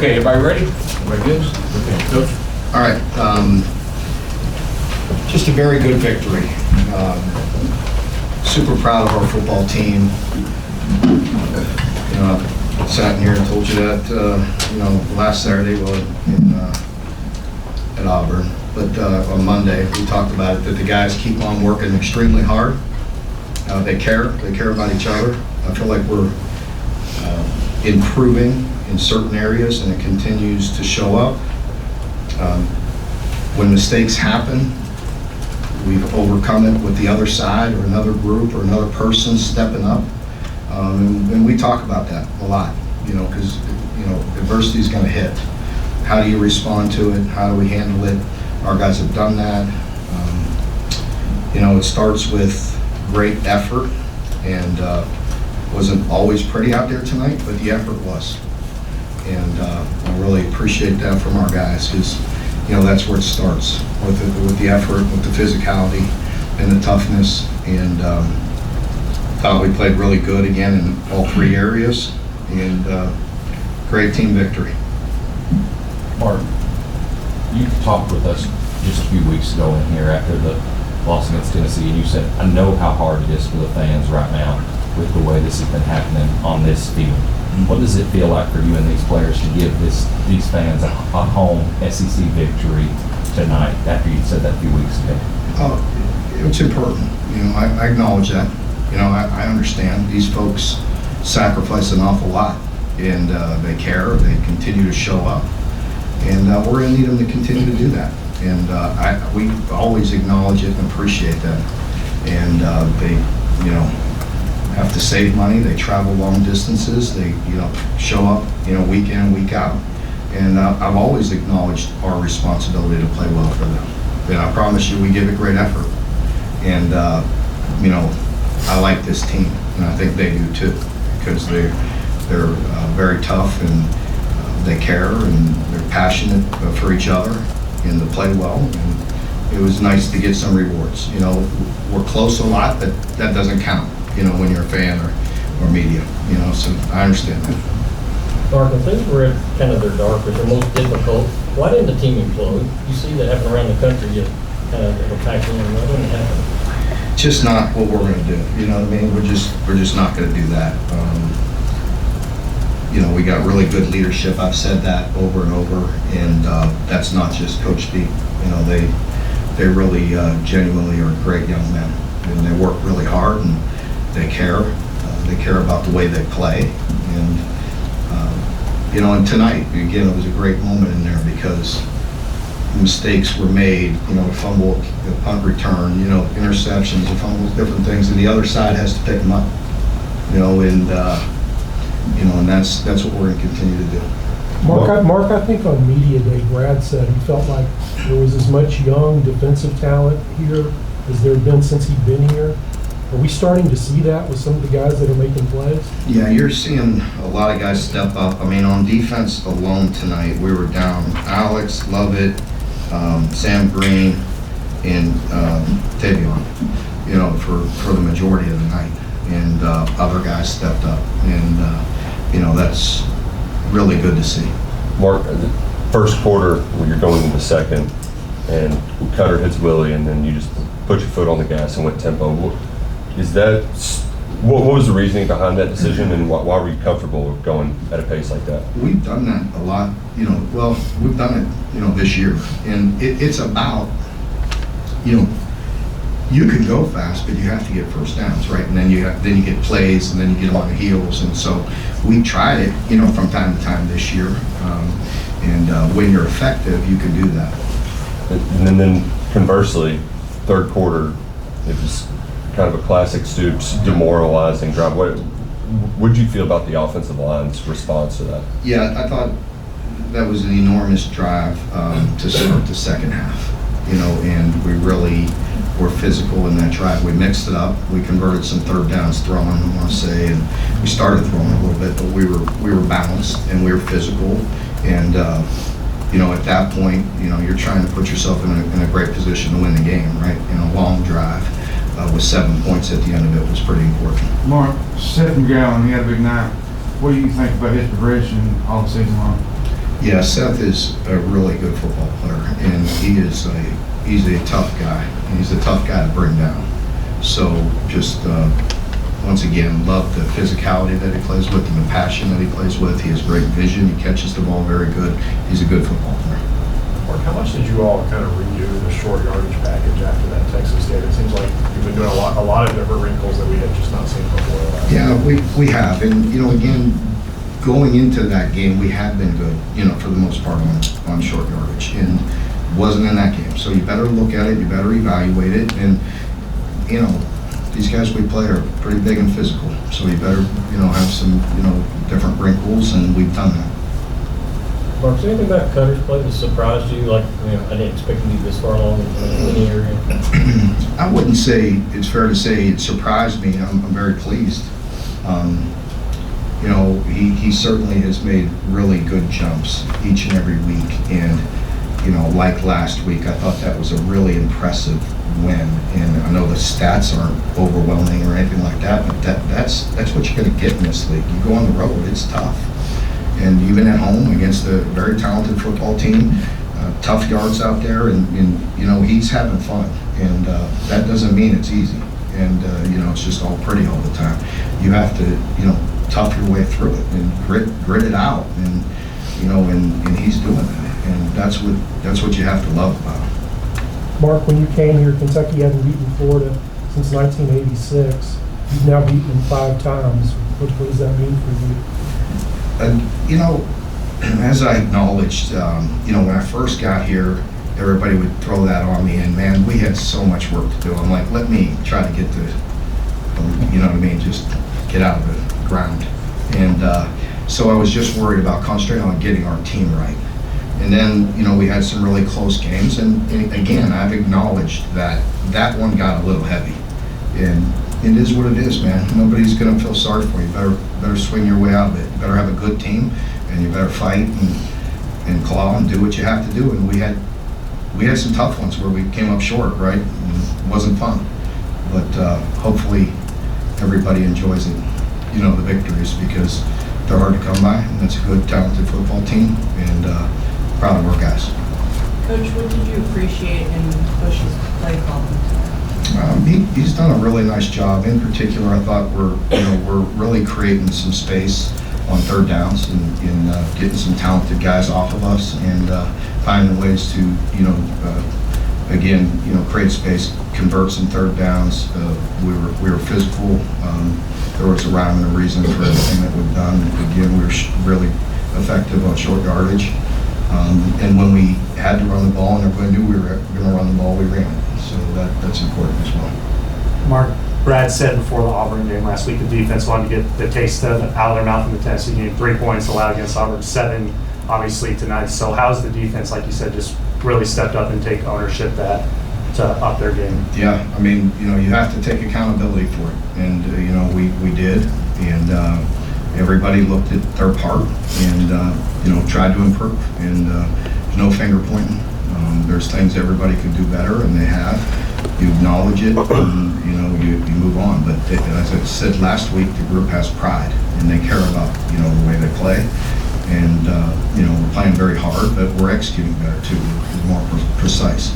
Okay, everybody ready? Everybody good? Okay, Coach. All right. Just a very good victory. Super proud of our football team. You know, I sat in here and told you that, last Saturday at Auburn. But on Monday, we talked about it, that the guys keep on working extremely hard. They care about each other. I feel like we're improving in certain areas, and it continues to show up. When mistakes happen, we've overcome it with the other side or another group or another person stepping up. And we talk about that a lot, because adversity is going to hit. How do you respond to it? How do we handle it? Our guys have done that. It starts with great effort, and wasn't always pretty out there tonight, but the effort was. And I really appreciate that from our guys, because that's where it starts, with the effort, with the physicality and the toughness. And thought we played really good again in all three areas, and great team victory. Mark, you talked with us just a few weeks ago in here after the loss against Tennessee, and you said, I know how hard it is for the fans right now with the way this has been happening on this field. What does it feel like for you and these players to give these fans a home SEC victory tonight after you said that a few weeks ago? It's important. I acknowledge that. I understand these folks sacrifice an awful lot, and they care. They continue to show up, and we're going to need them to continue to do that. And we always acknowledge it and appreciate that. And they, have to save money. They travel long distances. They, show up, week in, week out. And I've always acknowledged our responsibility to play well for them. And I promise you, we give a great effort. And I like this team, and I think they do too, because they're very tough, and they care, and they're passionate for each other, and to play well. And it was nice to get some rewards. We're close a lot, but that doesn't count, when you're a fan or media, so I understand that. Mark, when things were at kind of their darkest or most difficult, why didn't the team implode? You see that happen around the country, you kind of attack in, why didn't it happen? Just not what we're going to do. You know what I mean? We're just not going to do that. We got really good leadership. I've said that over and over, and that's not just Coach B. They really genuinely are great young men, and they work really hard, and they care. They care about the way they play, and and tonight again it was a great moment in there because mistakes were made. A fumble, a punt return, interceptions, a fumbles, different things, and the other side has to pick them up. And that's what we're going to continue to do. Mark, I think on media day, Brad said he felt like there was as much young defensive talent here as there had been since he'd been here. Are we starting to see that with some of the guys that are making plays? Yeah, you're seeing a lot of guys step up. I mean, on defense alone tonight, we were down Alex, Lovett, Sam Green, and Tavion, for the majority of the night. And other guys stepped up. And, that's really good to see. Mark, the first quarter, when you're going into the second, and Cutter hits Willie, and then you just put your foot on the gas and went tempo. What was the reasoning behind that decision, and why were you comfortable going at a pace like that? We've done that a lot, we've done it, this year. And it's about, you can go fast, but you have to get first downs, right? And then you get plays, and then you get them on the heels. And so we tried it, from time to time this year. And when you're effective, you can do that. And then conversely, third quarter, it was kind of a classic Stoops demoralizing drive. What did you feel about the offensive line's response to that? Yeah, I thought that was an enormous drive to start the second half, and we really were physical in that drive. We mixed it up. We converted some third downs throwing, I want to say, and we started throwing a little bit, but we were balanced and we were physical. And at that point, you're trying to put yourself in a great position to win the game, right? A long drive with 7 points at the end of it was pretty important. Mark, Seth McGowan, he had a big night. What do you think about his progression all season long? Yeah, Seth is a really good football player, and he's a tough guy. He's a tough guy to bring down. So just once again, love the physicality that he plays with and the passion that he plays with. He has great vision. He catches the ball very good. He's a good football player. Mark, how much did you all kind of redo the short yardage package after that Texas State? It seems like you've been doing a lot of different wrinkles that we had just not seen before. Yeah, we have, and again, going into that game, we had been good, for the most part on short yardage, and wasn't in that game. So you better look at it, you better evaluate it, and these guys we play are pretty big and physical. So you better have some different wrinkles, and we've done that. Mark, is there anything about Cutter's play that surprised you? Like, I didn't expect him to be this far along in any area. I wouldn't say it's fair to say it surprised me. I'm very pleased. He certainly has made really good jumps each and every week. And, like last week, I thought that was a really impressive win. And I know the stats aren't overwhelming or anything like that, but that's what you're going to get in this league. You go on the road, it's tough. And even at home against a very talented football team, tough yards out there, and he's having fun. And that doesn't mean it's easy. And, it's just all pretty all the time. You have to, tough your way through it and grit it out. And, and he's doing that. And that's what you have to love about him. Mark, when you came here, Kentucky hadn't beaten Florida since 1986. You've now beaten them 5 times. What does that mean for you? And, as I acknowledged, when I first got here, everybody would throw that on me, and man, we had so much work to do. I'm like, let me try to get just get out of the ground. And so I was just worried about concentrating on getting our team right. And then, we had some really close games, and again, I've acknowledged that one got a little heavy. And it is what it is, man. Nobody's going to feel sorry for you. Better swing your way out of it. You better have a good team, and you better fight and claw and do what you have to do. And we had some tough ones where we came up short, right? And it wasn't fun. But hopefully everybody enjoys it, the victories, because they're hard to come by, and it's a good, talented football team, and proud of our guys. Coach, what did you appreciate in Bush's play calling? He's done a really nice job. In particular, I thought we're really creating some space on third downs and getting some talented guys off of us and finding ways to create space, convert some third downs. We were physical. There was a rhyme and a reason for everything that we've done. Again, we were really effective on short yardage. And when we had to run the ball and everybody knew we were going to run the ball, we ran it. So that's important as well. Mark, Brad said before the Auburn game last week, the defense wanted to get the taste out of their mouth in the Tennessee game. 3 points allowed against Auburn, 7 obviously tonight. So how's the defense, like you said, just really stepped up and take ownership to up their game? Yeah, you have to take accountability for it. And, we did. And everybody looked at their part and, tried to improve. And there's no finger pointing. There's things everybody could do better, and they have. You acknowledge it, and you move on. But as I said last week, the group has pride, and they care about the way they play. And we're playing very hard, but we're executing better too. We're more precise.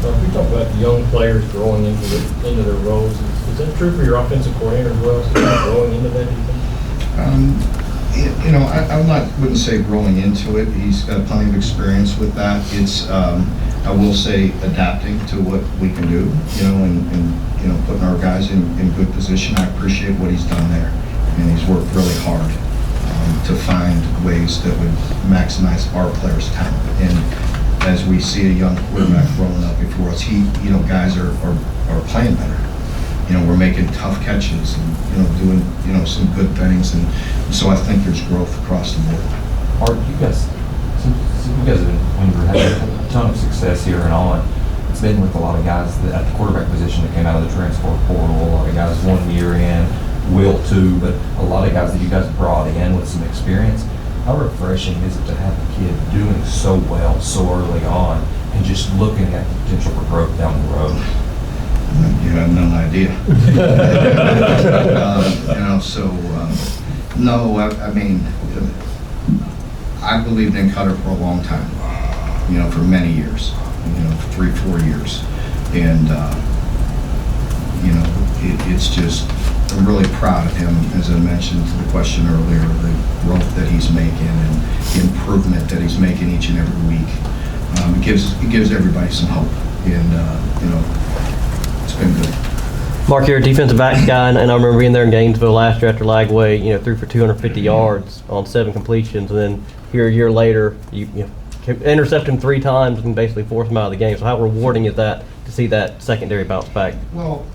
Well, if we talk about young players growing into their roles, is that true for your offensive coordinator as well? So they're growing into that defense? I wouldn't say growing into it. He's got plenty of experience with that. It's, I will say, adapting to what we can do, and putting our guys in good position. I appreciate what he's done there, and he's worked really hard to find ways that would maximize our players' talent. And as we see a young quarterback growing up before us, guys are playing better. We're making tough catches and, doing, some good things. And so I think there's growth across the board. Art, you guys have been having a ton of success here and all. It's been with a lot of guys at the quarterback position that came out of the transfer portal. A lot of guys 1 year in, will 2, but a lot of guys that you guys brought in with some experience. How refreshing is it to have a kid doing so well so early on and just looking at the potential for growth down the road? You have no idea. No, I believed in Cutter for a long time, you know, for many years, you know, 3-4 years. And, you know, it's just, I'm really proud of him, as I mentioned to the question earlier, the growth that he's making and the improvement that he's making each and every week. It gives everybody some hope, and, you know, it's been good. Mark, you're a defensive back guy, and I remember being there in Gainesville last year after Lagway, you know, threw for 250 yards on 7 completions, and then here a year later, you intercepted him 3 times and basically forced him out of the game. So how rewarding is that to see that secondary bounce back? Well,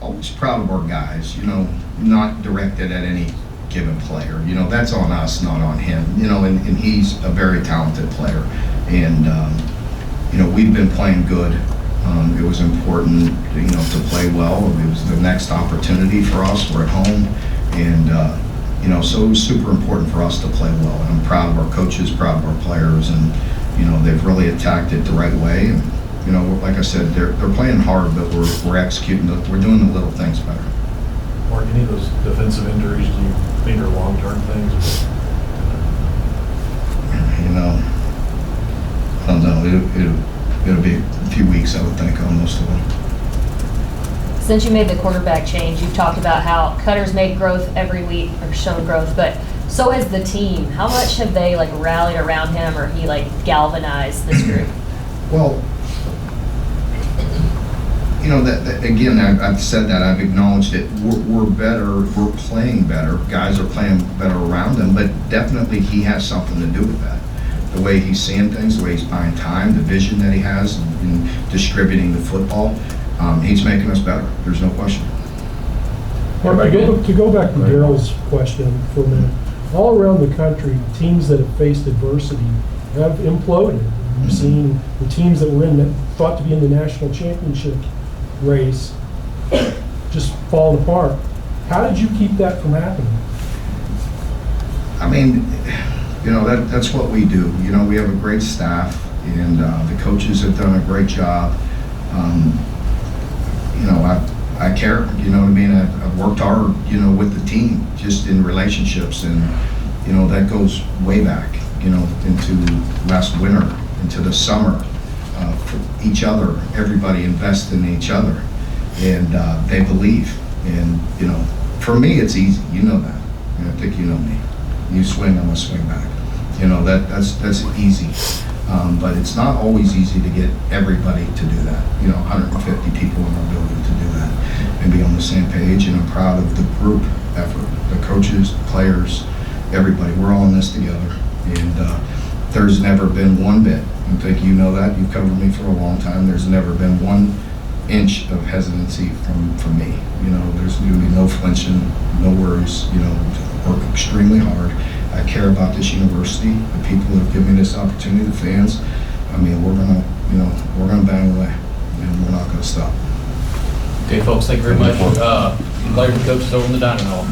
always proud of our guys, you know, not directed at any given player. You know, that's on us, not on him. You know, and he's a very talented player. And, you know, we've been playing good. It was important, you know, to play well. It was the next opportunity for us. We're at home. And, you know, so it was super important for us to play well. And I'm proud of our coaches, proud of our players. And, you know, they've really attacked it the right way. And, you know, like I said, they're playing hard, but we're executing. We're doing the little things better. Mark, any of those defensive injuries, do you think are long-term things? You know, I don't know. It'll be a few weeks, I would think, on most of them. Since you made the quarterback change, you've talked about how Cutter's made growth every week, or shown growth, but so has the team. How much have they like rallied around him, or he like galvanized this group? Well, you know, that again, I've said that, I've acknowledged it. We're better, we're playing better. Guys are playing better around him, but definitely he has something to do with that. The way he's seeing things, the way he's buying time, the vision that he has in distributing the football, he's making us better. There's no question. Mark, to go back to Daryl's question for a minute, all around the country, teams that have faced adversity have imploded. You've seen the teams that were thought to be in the national championship race just falling apart. How did you keep that from happening? I mean, you know, that's what we do. You know, we have a great staff, and the coaches have done a great job. You know, I care, you know what I mean? I've worked hard, you know, with the team, just in relationships, and, you know, that goes way back, you know, into last winter, into the summer, for each other. Everybody invests in each other, and they believe. And, you know, for me, it's easy. You know that. I think you know me. You swing, I'm gonna swing back. You know, that's easy. But it's not always easy to get everybody to do that. You know, 150 people in our building to do that and be on the same page. And I'm proud of the group effort, the coaches, the players, everybody. We're all in this together. And there's never been one bit. I think you know that. You've covered me for a long time. There's never been 1 inch of hesitancy from me. You know, there's going to be no flinching, no worries. You know, work extremely hard. I care about this university, the people that have given me this opportunity, the fans. I mean, we're gonna bang away, and we're not gonna stop. Okay, folks, thank you very much. Players and coaches over in the dining hall.